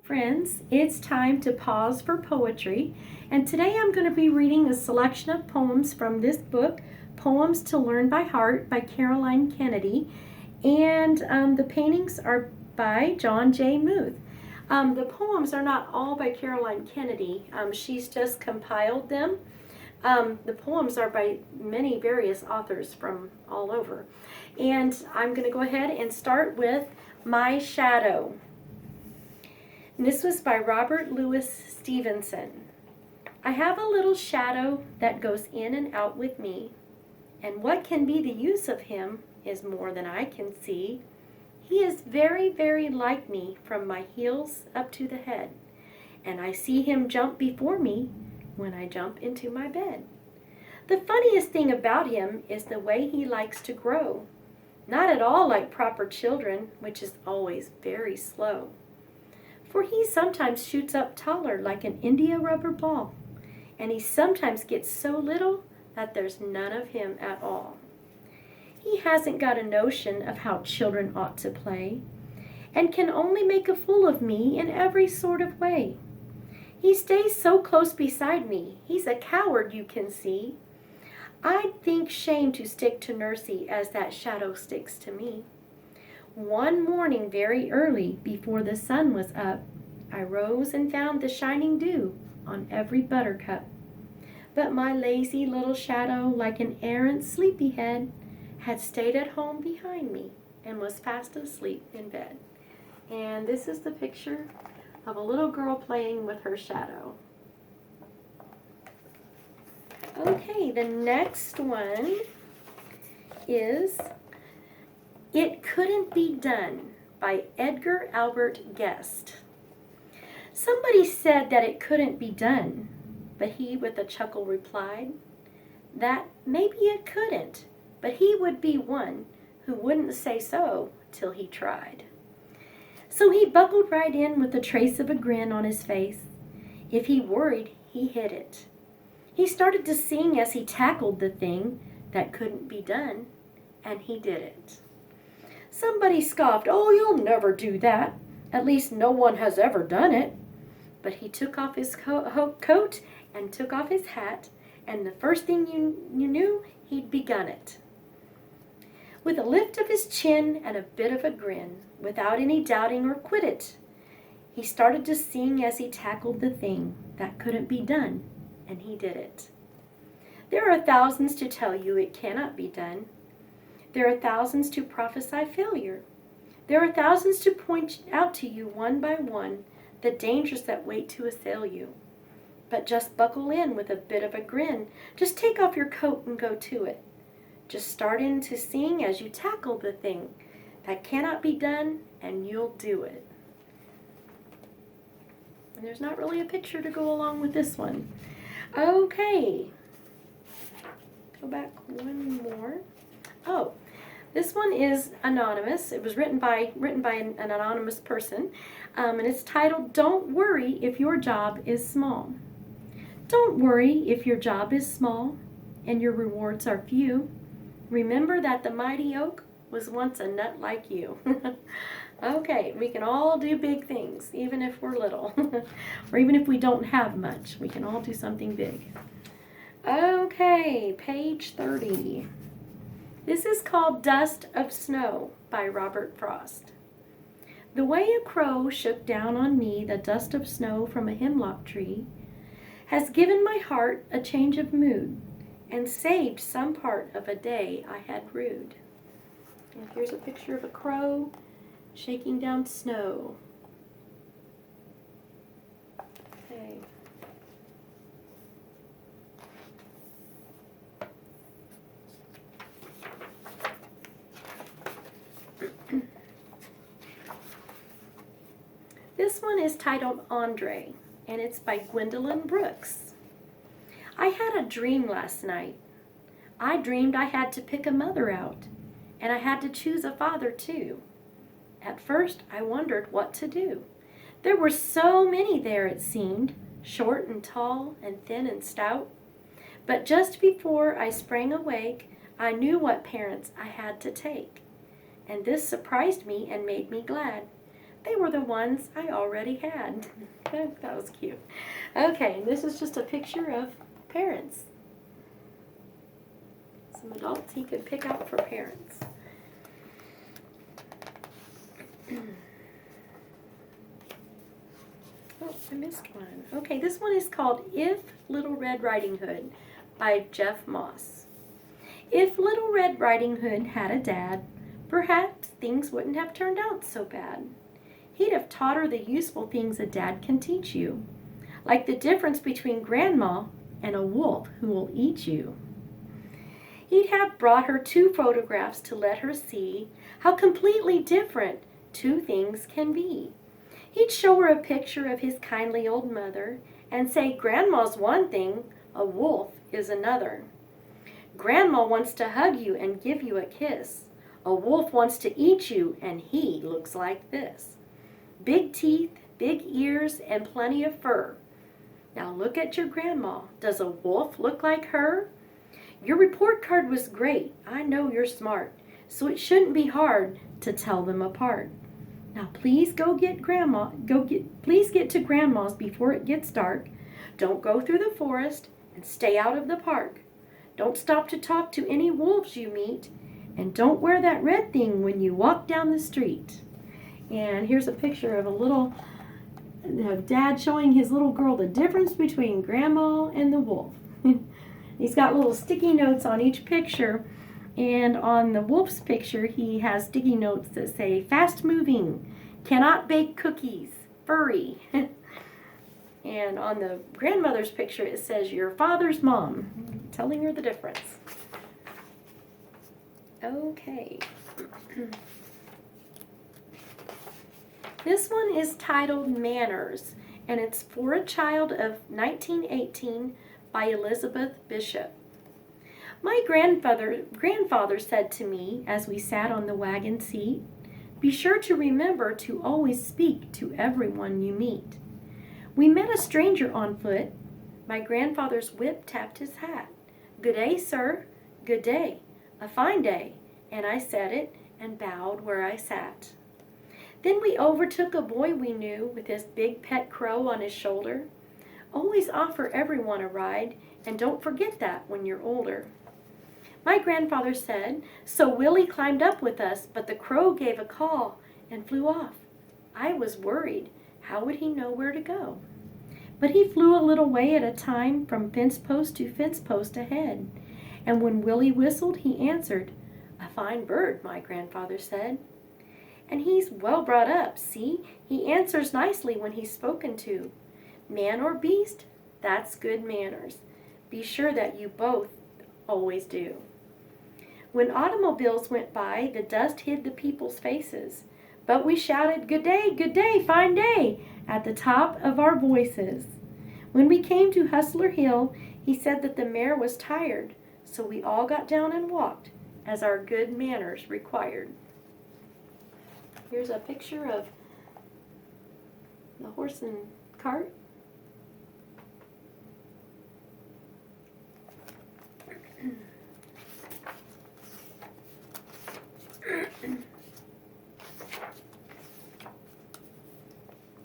Friends, it's time to pause for poetry, and today I'm going to be reading a selection of poems from this book, Poems to Learn by Heart by Caroline Kennedy, and the paintings are by John J. Muth. The poems are not all by Caroline Kennedy. She's just compiled them. The poems are by many various authors from all over. And I'm going to go ahead and start with My Shadow. And this was by Robert Louis Stevenson. I have a little shadow that goes in and out with me, and what can be the use of him is more than I can see. He is very, very like me from my heels up to the head, and I see him jump before me when I jump into my bed. The funniest thing about him is the way he likes to grow, not at all like proper children, which is always very slow. For he sometimes shoots up taller like an India rubber ball, and he sometimes gets so little that there's none of him at all. He hasn't got a notion of how children ought to play, and can only make a fool of me in every sort of way. He stays so close beside me, he's a coward, you can see. I'd think shame to stick to Nursey as that shadow sticks to me. One morning very early, before the sun was up, I rose and found the shining dew on every buttercup. But my lazy little shadow, like an errant sleepyhead, had stayed at home behind me and was fast asleep in bed. And this is the picture of a little girl playing with her shadow. Okay, the next one is It Couldn't Be Done by Edgar Albert Guest. Somebody said that it couldn't be done, but he with a chuckle replied that maybe it couldn't, but he would be one who wouldn't say so till he tried. So he buckled right in with a trace of a grin on his face. If he worried, he hid it. He started to sing as he tackled the thing that couldn't be done, and he did it. Somebody scoffed, "Oh, you'll never do that. At least no one has ever done it." But he took off his coat and took off his hat, and the first thing you knew, he'd begun it. With a lift of his chin and a bit of a grin, without any doubting or quit it, he started to sing as he tackled the thing that couldn't be done, and he did it. There are thousands to tell you it cannot be done. There are thousands to prophesy failure. There are thousands to point out to you one by one the dangers that wait to assail you. But just buckle in with a bit of a grin. Just take off your coat and go to it. Just start in to sing as you tackle the thing that cannot be done, and you'll do it. And there's not really a picture to go along with this one. Okay. Go back one more. Oh, this one is anonymous. It was written by an anonymous person, and it's titled, Don't Worry If Your Job is Small. Don't worry if your job is small and your rewards are few. Remember that the mighty oak was once a nut like you. Okay, we can all do big things, even if we're little, or even if we don't have much. We can all do something big. Okay, page 30. This is called Dust of Snow by Robert Frost. The way a crow shook down on me the dust of snow from a hemlock tree has given my heart a change of mood and saved some part of a day I had rued. And here's a picture of a crow shaking down snow. Okay. This one is titled Andre, and it's by Gwendolyn Brooks. I had a dream last night. I dreamed I had to pick a mother out, and I had to choose a father too. At first, I wondered what to do. There were so many there, it seemed, short and tall and thin and stout. But just before I sprang awake, I knew what parents I had to take. And this surprised me and made me glad. They were the ones I already had. That was cute. Okay, this is just a picture of parents. Some adults he could pick out for parents. Oh, I missed one. Okay, this one is called If Little Red Riding Hood by Jeff Moss. If Little Red Riding Hood had a dad, perhaps things wouldn't have turned out so bad. He'd have taught her the useful things a dad can teach you, like the difference between grandma and a wolf who will eat you. He'd have brought her 2 photographs to let her see how completely different 2 things can be. He'd show her a picture of his kindly old mother and say, Grandma's one thing, a wolf is another. Grandma wants to hug you and give you a kiss. A wolf wants to eat you, and he looks like this. Big teeth, big ears, and plenty of fur. Now look at your grandma. Does a wolf look like her? Your report card was great. I know you're smart, so it shouldn't be hard to tell them apart. Now please please get to Grandma's before it gets dark. Don't go through the forest and stay out of the park. Don't stop to talk to any wolves you meet, and don't wear that red thing when you walk down the street. And here's a picture of a little dad showing his little girl the difference between Grandma and the wolf. He's got little sticky notes on each picture, and on the wolf's picture he has sticky notes that say fast moving, cannot bake cookies, furry. And on the grandmother's picture it says your father's mom, telling her the difference. Okay. This one is titled Manners, and it's for a child of 1918 by Elizabeth Bishop. My grandfather said to me as we sat on the wagon seat, be sure to remember to always speak to everyone you meet. We met a stranger on foot. My grandfather's whip tapped his hat. Good day, sir. Good day. A fine day. And I said it and bowed where I sat. Then we overtook a boy we knew with his big pet crow on his shoulder. Always offer everyone a ride, and don't forget that when you're older. My grandfather said, so Willie climbed up with us, but the crow gave a call and flew off. I was worried. How would he know where to go? But he flew a little way at a time from fence post to fence post ahead. And when Willie whistled, he answered, a fine bird, my grandfather said. And he's well brought up, see? He answers nicely when he's spoken to. Man or beast, that's good manners. Be sure that you both always do. When automobiles went by, the dust hid the people's faces. But we shouted, good day, fine day, at the top of our voices. When we came to Hustler Hill, he said that the mare was tired, so we all got down and walked, as our good manners required. Here's a picture of the horse and cart.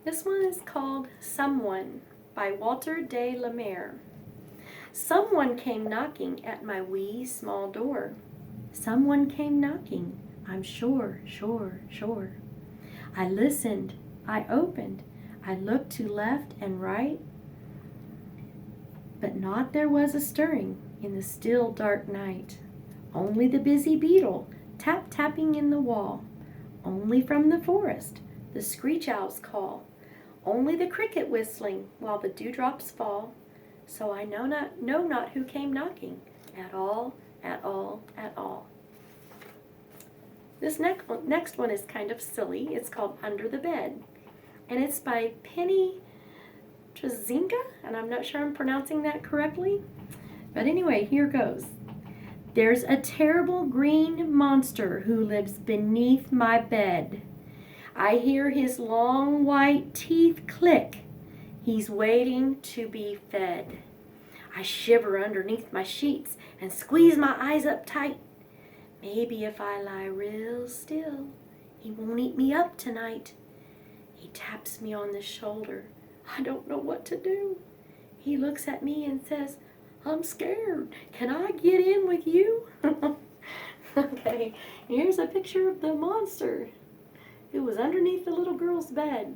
This one is called Someone by Walter de la Mare. Someone came knocking at my wee small door. Someone came knocking, I'm sure. I listened, I opened, I looked to left and right, but not there was a stirring in the still dark night. Only the busy beetle tapping in the wall. Only from the forest the screech owl's call. Only the cricket whistling while the dewdrops fall. So I know not who came knocking at all. This next one is kind of silly. It's called Under the Bed, and it's by Penny Trezinga, and I'm not sure I'm pronouncing that correctly. But anyway, here goes. There's a terrible green monster who lives beneath my bed. I hear his long white teeth click. He's waiting to be fed. I shiver underneath my sheets and squeeze my eyes up tight. Maybe if I lie real still, he won't eat me up tonight. He taps me on the shoulder. I don't know what to do. He looks at me and says, I'm scared. Can I get in with you? Okay, here's a picture of the monster. It was underneath the little girl's bed.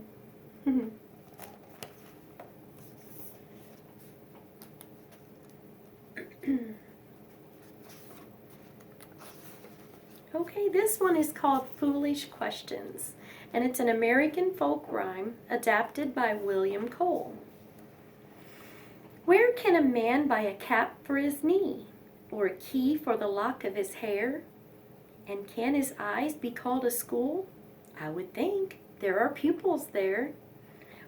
Okay, this one is called Foolish Questions, and it's an American folk rhyme adapted by William Cole. Where can a man buy a cap for his knee, or a key for the lock of his hair? And can his eyes be called a school? I would think there are pupils there.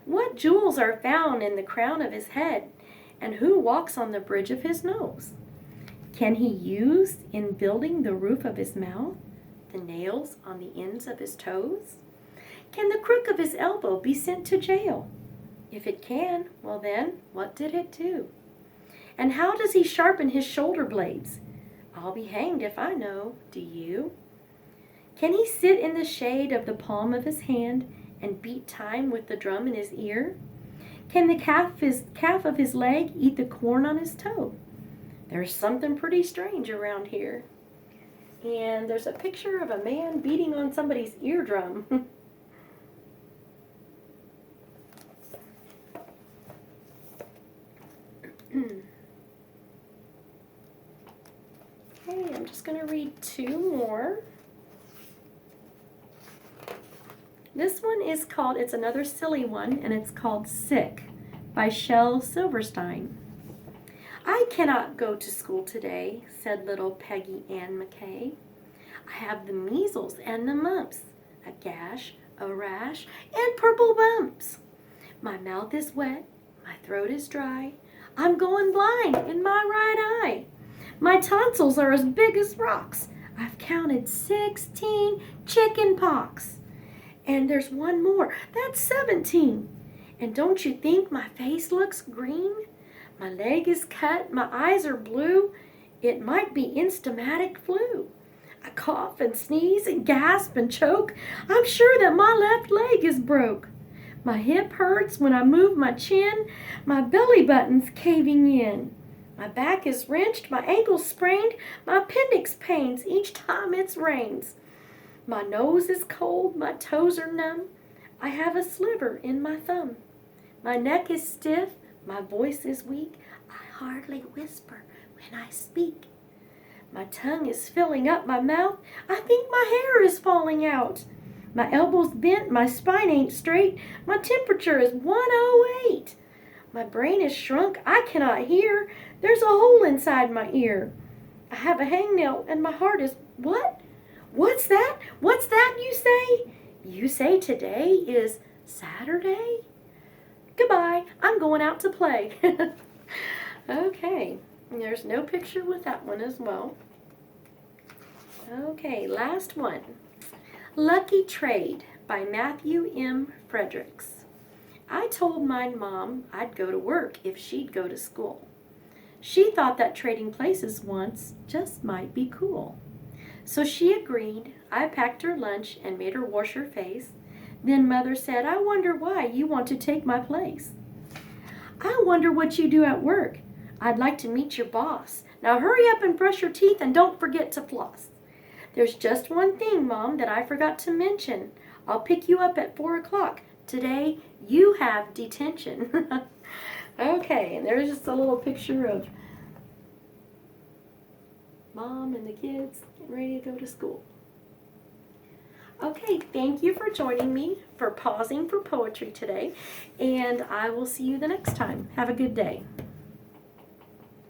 What jewels are found in the crown of his head, and who walks on the bridge of his nose? Can he use in building the roof of his mouth, the nails on the ends of his toes? Can the crook of his elbow be sent to jail? If it can, well then, what did it do? And how does he sharpen his shoulder blades? I'll be hanged if I know, do you? Can he sit in the shade of the palm of his hand and beat time with the drum in his ear? Can the calf of his leg eat the corn on his toe? There's something pretty strange around here. And there's a picture of a man beating on somebody's eardrum. Okay, I'm just going to read two more. This one is called, it's another silly one, and it's called Sick by Shel Silverstein. I cannot go to school today, said little Peggy Ann McKay. I have the measles and the mumps, a gash, a rash, and purple bumps. My mouth is wet, my throat is dry. I'm going blind in my right eye. My tonsils are as big as rocks. I've counted 16 chicken pox. And there's one more, that's 17. And don't you think my face looks green? My leg is cut, my eyes are blue. It might be instamatic flu. I cough and sneeze and gasp and choke. I'm sure that my left leg is broke. My hip hurts when I move my chin. My belly button's caving in. My back is wrenched, my ankle's sprained. My appendix pains each time it rains. My nose is cold, my toes are numb. I have a sliver in my thumb. My neck is stiff, my voice is weak. I hardly whisper when I speak. My tongue is filling up my mouth. I think my hair is falling out. My elbow's bent, my spine ain't straight. My temperature is 108. My brain is shrunk, I cannot hear. There's a hole inside my ear. I have a hangnail and my heart is, what? What's that? What's that you say? You say today is Saturday? Goodbye, I'm going out to play. Okay, there's no picture with that one as well. Okay, last one. Lucky Trade by Matthew M. Fredericks. I told my mom I'd go to work if she'd go to school. She thought that trading places once just might be cool. So she agreed. I packed her lunch and made her wash her face. Then Mother said, I wonder why you want to take my place. I wonder what you do at work. I'd like to meet your boss. Now hurry up and brush your teeth and don't forget to floss. There's just one thing, Mom, that I forgot to mention. I'll pick you up at 4 o'clock. Today, you have detention. Okay, and there's just a little picture of Mom and the kids getting ready to go to school. Okay, thank you for joining me for Pausing for Poetry today, and I will see you the next time. Have a good day.